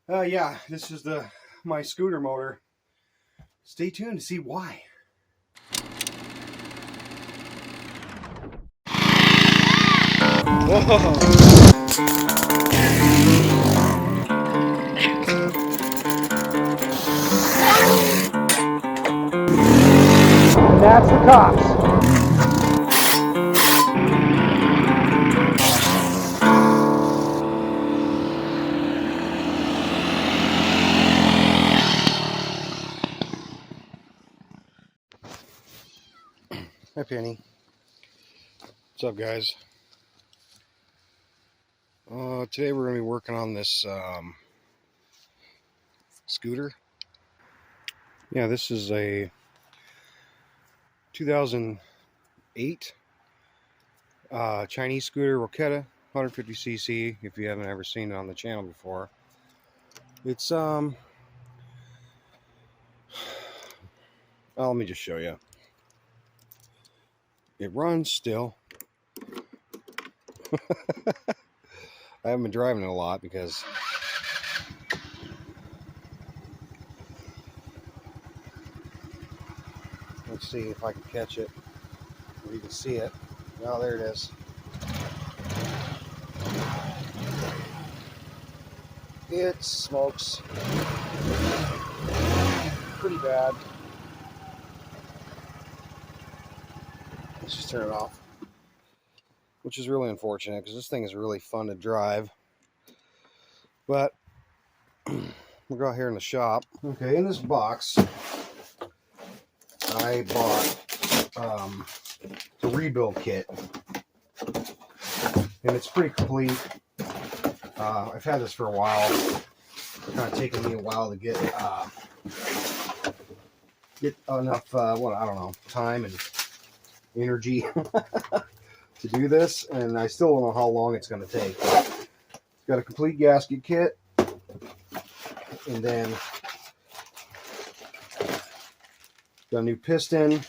Yeah, this is my scooter motor. Stay tuned to see why. Whoa. That's the cops. Hi, Penny. What's up, guys? Today we're going to be working on this scooter. Yeah, this is a 2008 Chinese scooter, roketa, 150cc. If you haven't ever seen it on the channel before, it's well, let me just show you. It runs still. I haven't been driving it a lot because let's see if I can catch it. If you can see it. Oh, there it is. It smokes pretty bad. Let's just turn it off. Which is really unfortunate because this thing is really fun to drive. But we'll go out here in the shop. Okay, in this box, I bought the rebuild kit. And it's pretty complete. I've had this for a while. It's kind of taken me a while to get enough, I don't know, time and energy to do this, and I still don't know how long it's going to take. It's got a complete gasket kit, and then got a new piston,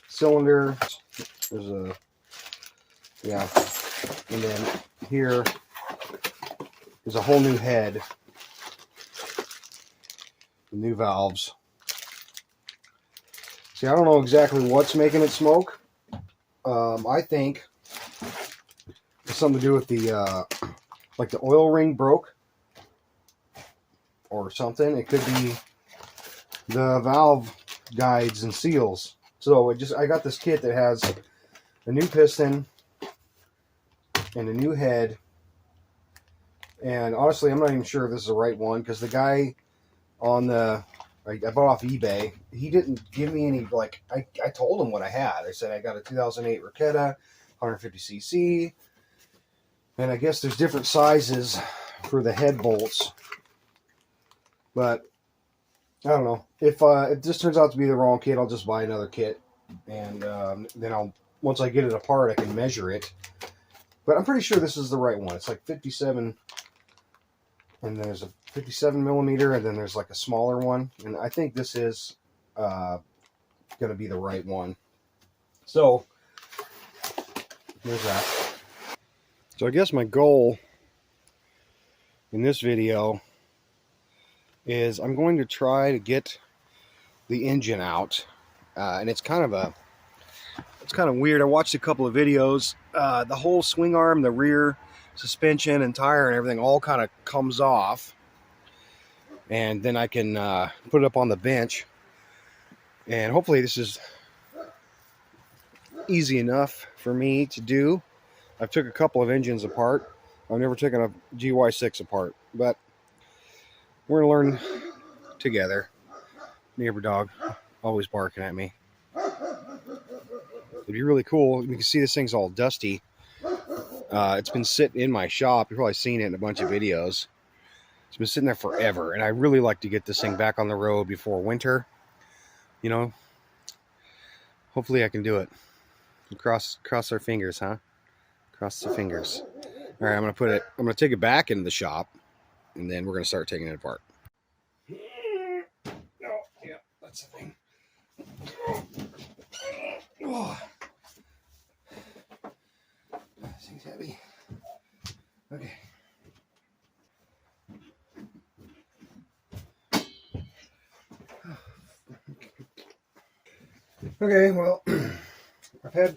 cylinder. There's a, yeah, and then here is a whole new head, the new valves. See, I don't know exactly what's making it smoke. I think it's something to do with the like the oil ring broke or something. It could be the valve guides and seals. So I got this kit that has a new piston and a new head. And honestly, I'm not even sure if this is the right one because the guy on I bought off eBay. He didn't give me any, like, I told him what I had. I said I got a 2008 Roketa, 150cc. And I guess there's different sizes for the head bolts. But, I don't know. If this turns out to be the wrong kit, I'll just buy another kit. And then once I get it apart, I can measure it. But I'm pretty sure this is the right one. It's like 57, and there's a 57 millimeter, and then there's like a smaller one. And I think this is going to be the right one. So, there's that. So I guess my goal in this video is I'm going to try to get the engine out. And it's kind of weird. I watched a couple of videos. The whole swing arm, the rear suspension and tire and everything all kind of comes off. And then I can put it up on the bench. And hopefully this is easy enough for me to do. I've took a couple of engines apart. I've never taken a GY6 apart. But we're going to learn together. Neighbor dog always barking at me. It'd be really cool. You can see this thing's all dusty. It's been sitting in my shop. You've probably seen it in a bunch of videos. It's been sitting there forever, and I really like to get this thing back on the road before winter. You know, hopefully I can do it. Cross our fingers, huh? Cross the fingers. All right, I'm gonna take it back into the shop, and then we're gonna start taking it apart. Oh, yeah, that's the thing. Oh. This thing's heavy. Okay, well, I've had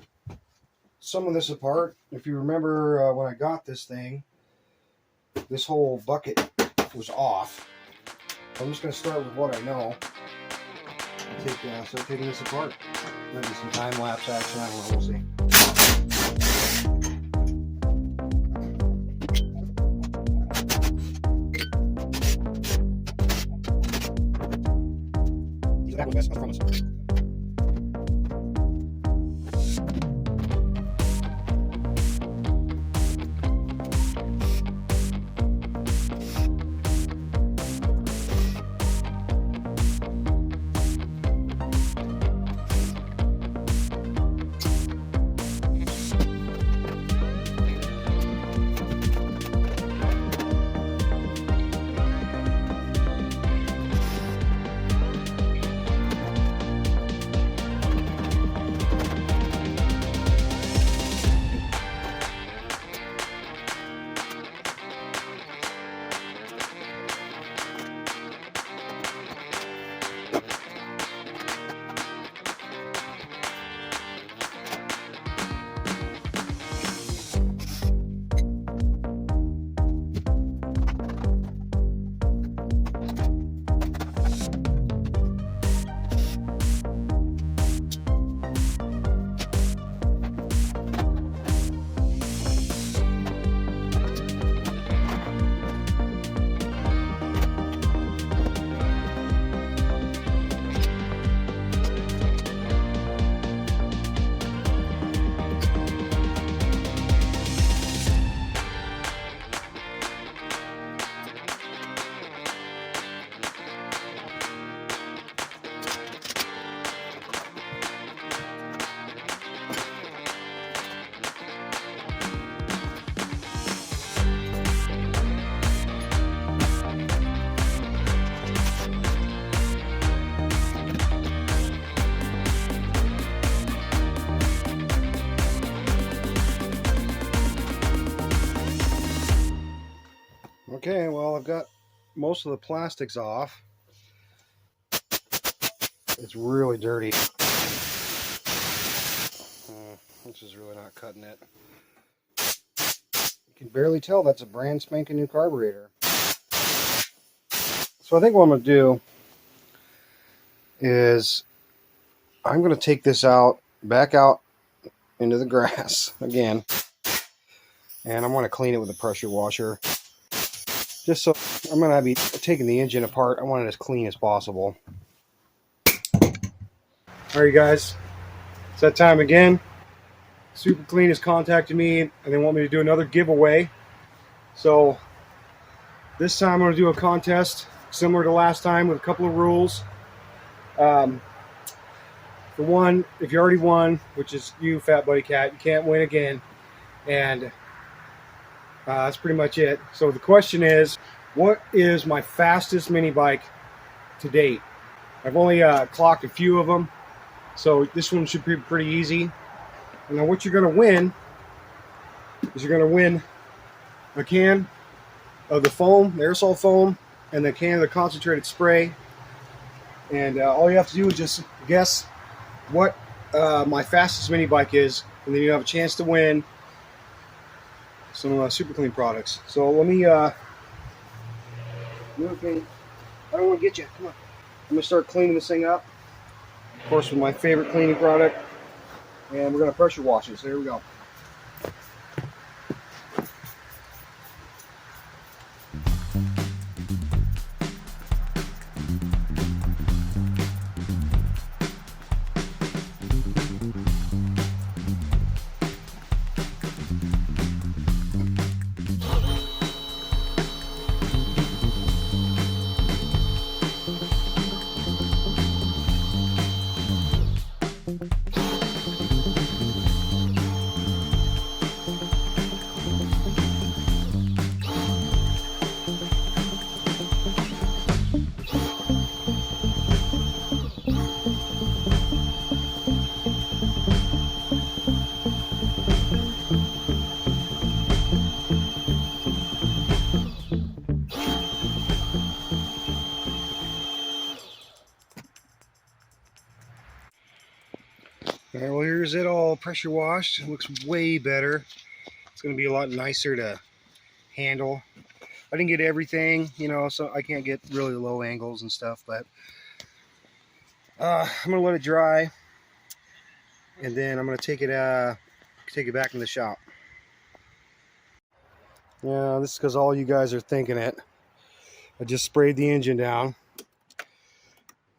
some of this apart. If you remember when I got this thing, this whole bucket was off. I'm just going to start with what I know. Start taking this apart. Maybe some time-lapse action, I don't know, we'll see. That was best, I promise. Okay, well, I've got most of the plastics off. It's really dirty. This is really not cutting it. You can barely tell that's a brand spanking new carburetor. So I think what I'm going to do is I'm going to take this out, back out into the grass again, and I'm going to clean it with a pressure washer. Just so I'm going to be taking the engine apart. I want it as clean as possible. Alright guys, it's that time again. Super Clean has contacted me and they want me to do another giveaway. So this time I'm going to do a contest similar to last time with a couple of rules. For one, if you already won, which is you, Fat Buddy Cat, you can't win again. And that's pretty much it. So the question is, what is my fastest mini bike to date? I've only clocked a few of them, so this one should be pretty easy. And then what you're going to win is you're going to win a can of the foam, the aerosol foam, and the can of the concentrated spray. And all you have to do is just guess what my fastest mini bike is, and then you have a chance to win some Super Clean products. So let me I don't want to get you. Come on. I'm going to start cleaning this thing up. Of course, with my favorite cleaning product. And we're going to pressure wash it. So here we go. All right, well, here's it all pressure washed. It looks way better. It's going to be a lot nicer to handle. I didn't get everything, you know, so I can't get really low angles and stuff, but I'm going to let it dry, and then I'm going to take it back in the shop. Yeah, this is because all you guys are thinking it. I just sprayed the engine down.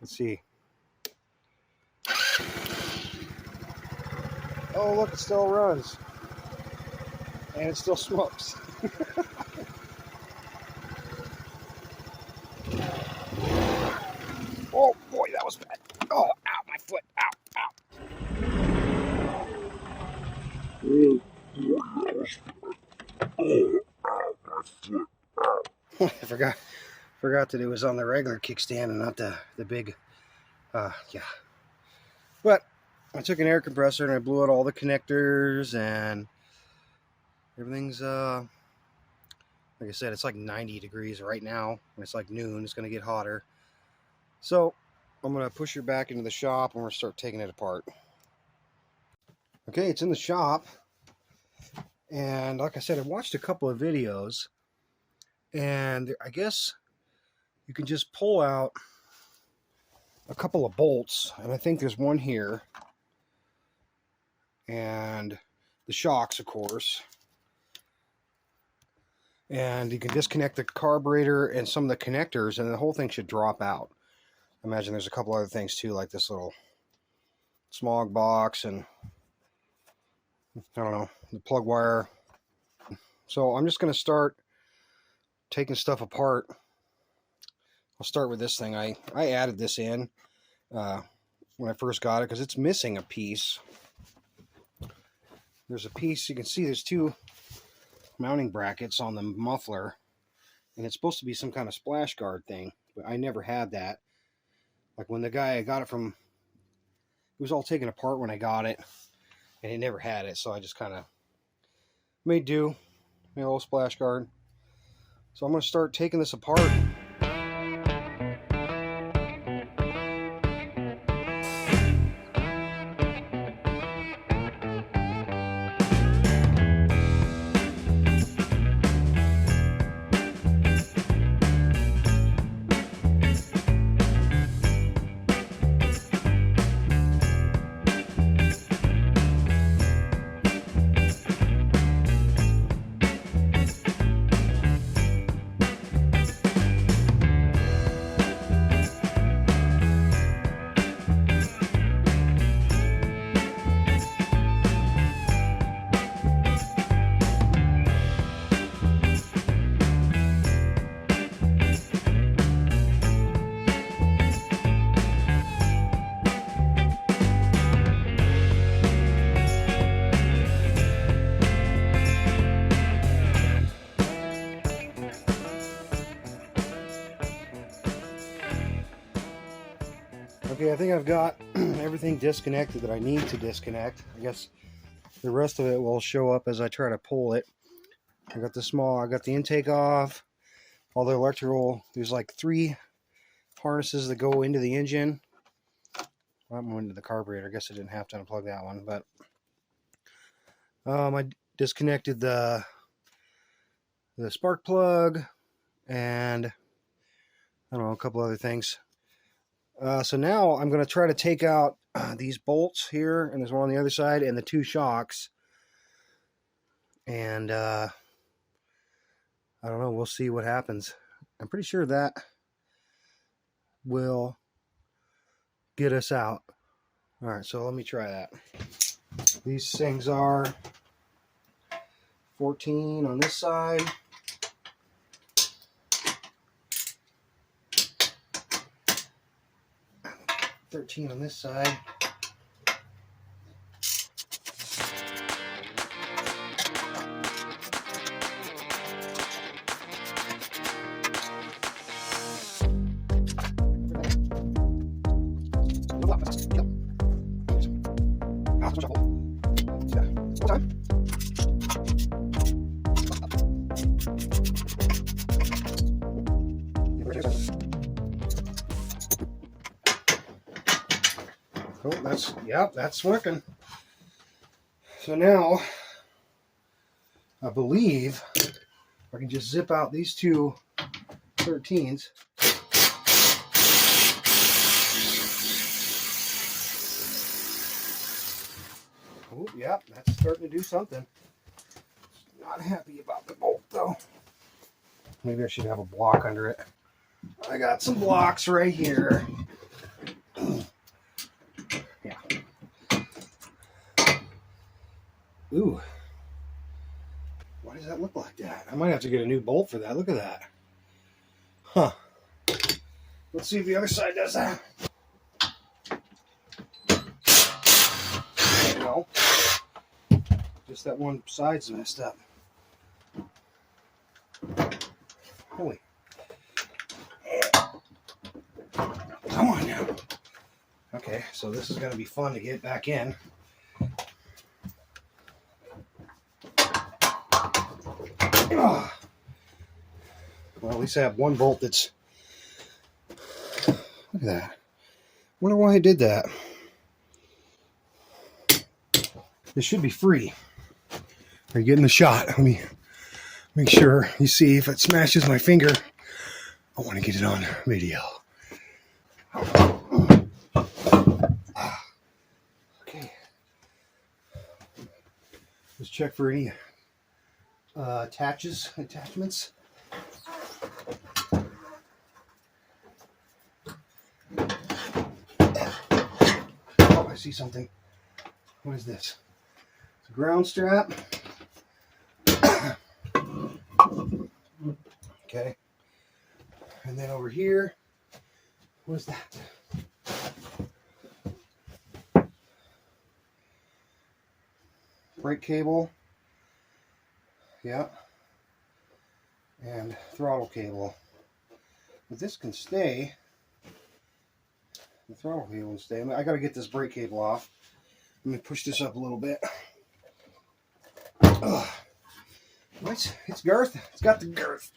Let's see. Oh, look, it still runs. And it still smokes. Oh, boy, that was bad. Oh, ow, my foot. Ow, ow. I forgot that it was on the regular kickstand and not the big, yeah. But I took an air compressor and I blew out all the connectors, and everything's, like I said, it's like 90 degrees right now, and it's like noon. It's going to get hotter. So I'm going to push her back into the shop, and we're going to start taking it apart. Okay, it's in the shop, and like I said, I watched a couple of videos, and I guess you can just pull out a couple of bolts, and I think there's one here, and the shocks, of course, and you can disconnect the carburetor and some of the connectors, and the whole thing should drop out. I imagine there's a couple other things too, like this little smog box, and I don't know, the plug wire. So I'm just going to start taking stuff apart. I'll start with this thing. I added this in when I first got it because it's missing a piece. There's a piece, you can see there's two mounting brackets on the muffler, and it's supposed to be some kind of splash guard thing, but I never had that. Like when the guy I got it from, it was all taken apart when I got it, and he never had it, so I just kind of made do, made a little splash guard. So I'm going to start taking this apart. Okay, I think I've got everything disconnected that I need to disconnect. I guess the rest of it will show up as I try to pull it. I got the intake off, all the electrical. There's like 3 harnesses that go into the engine. I'm going into the carburetor. I guess I didn't have to unplug that one, but I disconnected the spark plug and I don't know, a couple other things. So now I'm going to try to take out these bolts here, and there's one on the other side, and the 2 shocks. And I don't know, we'll see what happens. I'm pretty sure that will get us out. All right, so let me try that. These things are 14 on this side. 13 on this side. Oh, that's working. So now, I believe I can just zip out these two 13s. Oh, yeah, that's starting to do something. Not happy about the bolt, though. Maybe I should have a block under it. I got some blocks right here. Yeah. Ooh. Why does that look like that? I might have to get a new bolt for that. Look at that. Huh. Let's see if the other side does that. No. Just that one side's messed up. Holy. Come on now. Okay, so this is going to be fun to get back in. Well, at least I have one bolt that's... Look at that. Wonder why I did that. This should be free. Are you getting the shot? Let me make sure you see if it smashes my finger. I want to get it on video. Okay. Let's check for any attachments. Oh, I see something. What is this? It's a ground strap. Okay. And then over here, what is that? Brake cable. Yeah. And throttle cable. But this can stay. The throttle cable can stay. I gotta get this brake cable off. Let me push this up a little bit. It's girth. It's got the girth.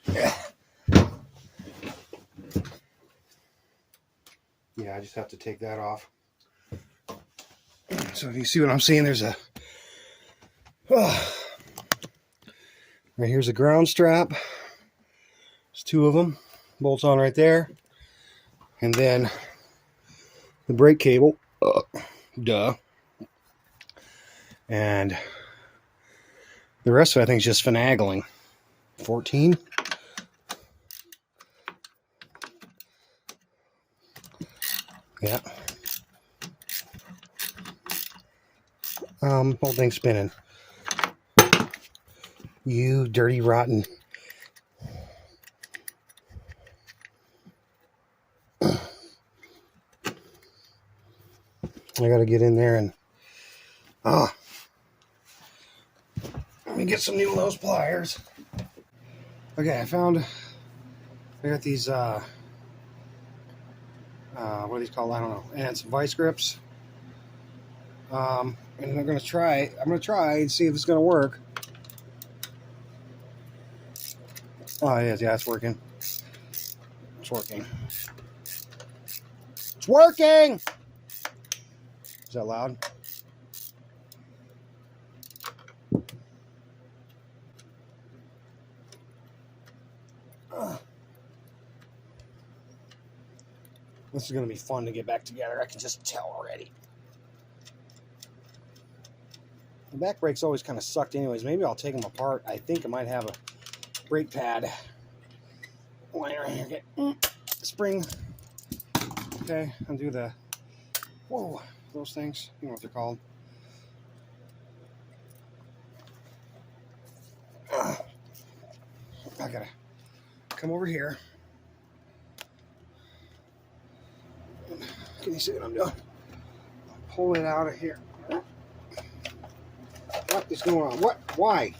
Yeah, I just have to take that off. So if you see what I'm seeing, there's a... right here's a ground strap. There's two of them. Bolts on right there. And then the brake cable. Duh. And the rest of it, I think, is just finagling. 14. Yeah. Whole thing's spinning. You dirty, rotten. I gotta get in there and let me get some new nose pliers. Okay, I got these what are these called? I don't know. And some vice grips. And I'm gonna try and see if it's gonna work. Oh yeah, it's working. It's working. It's working! Is that loud? This is going to be fun to get back together. I can just tell already. The back brakes always kind of sucked anyways. Maybe I'll take them apart. I think I might have a brake pad lying right here. Get spring. Okay, undo the... Whoa, those things. You know what they're called. I gotta come over here. Can you see what I'm doing? Pull it out of here. What is going on? What? Why?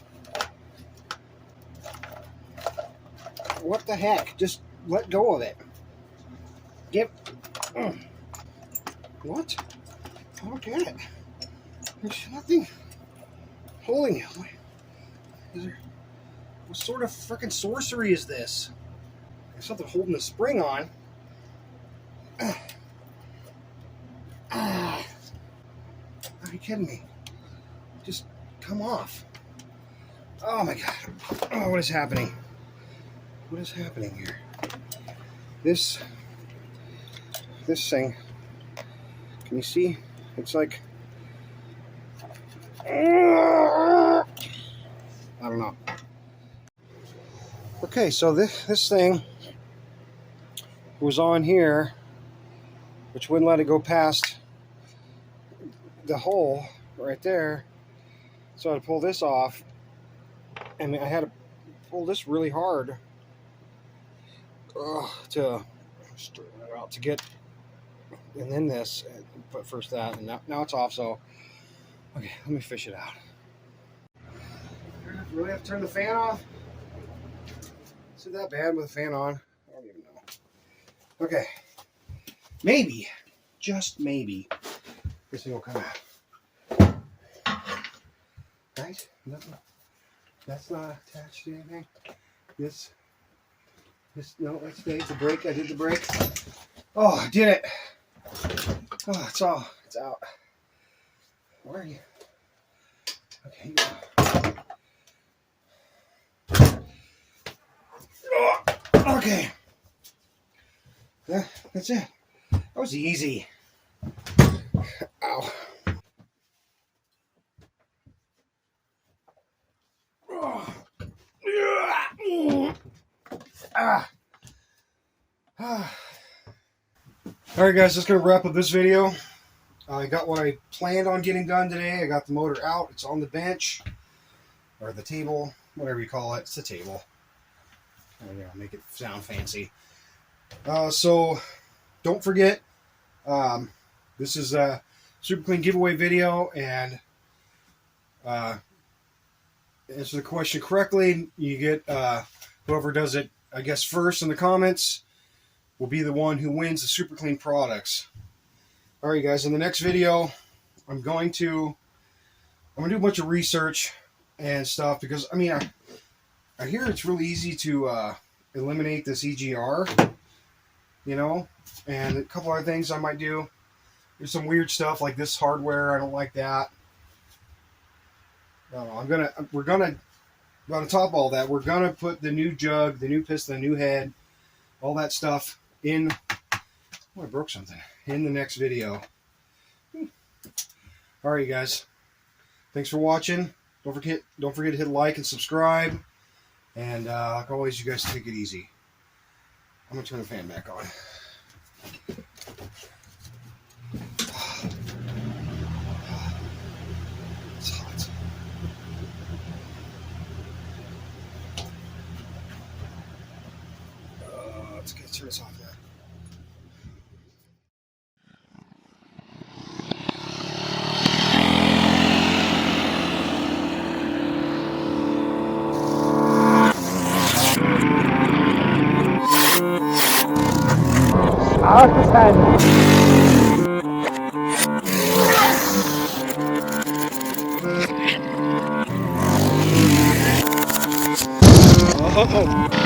What the heck? Just let go of it. Get. What? I don't get it. There's nothing holding it. What sort of freaking sorcery is this? There's something holding the spring on. Are you kidding me? Just come off. Oh my God. Oh, what is happening? What is happening here? This thing, can you see? It's like, I don't know. Okay, so this thing was on here, which wouldn't let it go past the hole right there. So I had to pull this off, and I had to pull this really hard to straighten it out to get, and then this, but first that, and now it's off. So okay, let me fish it out. Really have to turn the fan off? Is it that bad with the fan on? I don't even know. Okay, maybe, just maybe, this thing will come out. Right? Nothing. That's not attached to anything. This, no, let's stay. The brake, I did the brake. Oh, I did it. Oh, it's out. Where are you? Okay, here you go. Oh, okay. That's it. That was easy. Ow. Alright guys, that's going to wrap up this video. I got what I planned on getting done today. I got the motor out. It's on the bench. Or the table. Whatever you call it. It's a table. Make it sound fancy. So, don't forget, this is a Super Clean giveaway video, and answer the question correctly, you get whoever does it, I guess, first in the comments will be the one who wins the Super Clean products. Alright guys, in the next video, I'm going to do a bunch of research and stuff, because I mean, I hear it's really easy to eliminate this EGR, you know, and a couple other things I might do. There's some weird stuff like this hardware. I don't like that. No, we're gonna on top of all that, we're gonna put the new jug, the new piston, the new head, all that stuff in. Oh, I broke something in the next video. All right, you guys. Thanks for watching. Don't forget to hit like and subscribe. And like always, you guys take it easy. I'm gonna turn the fan back on. It's hot. Let's turn this off now. Oh.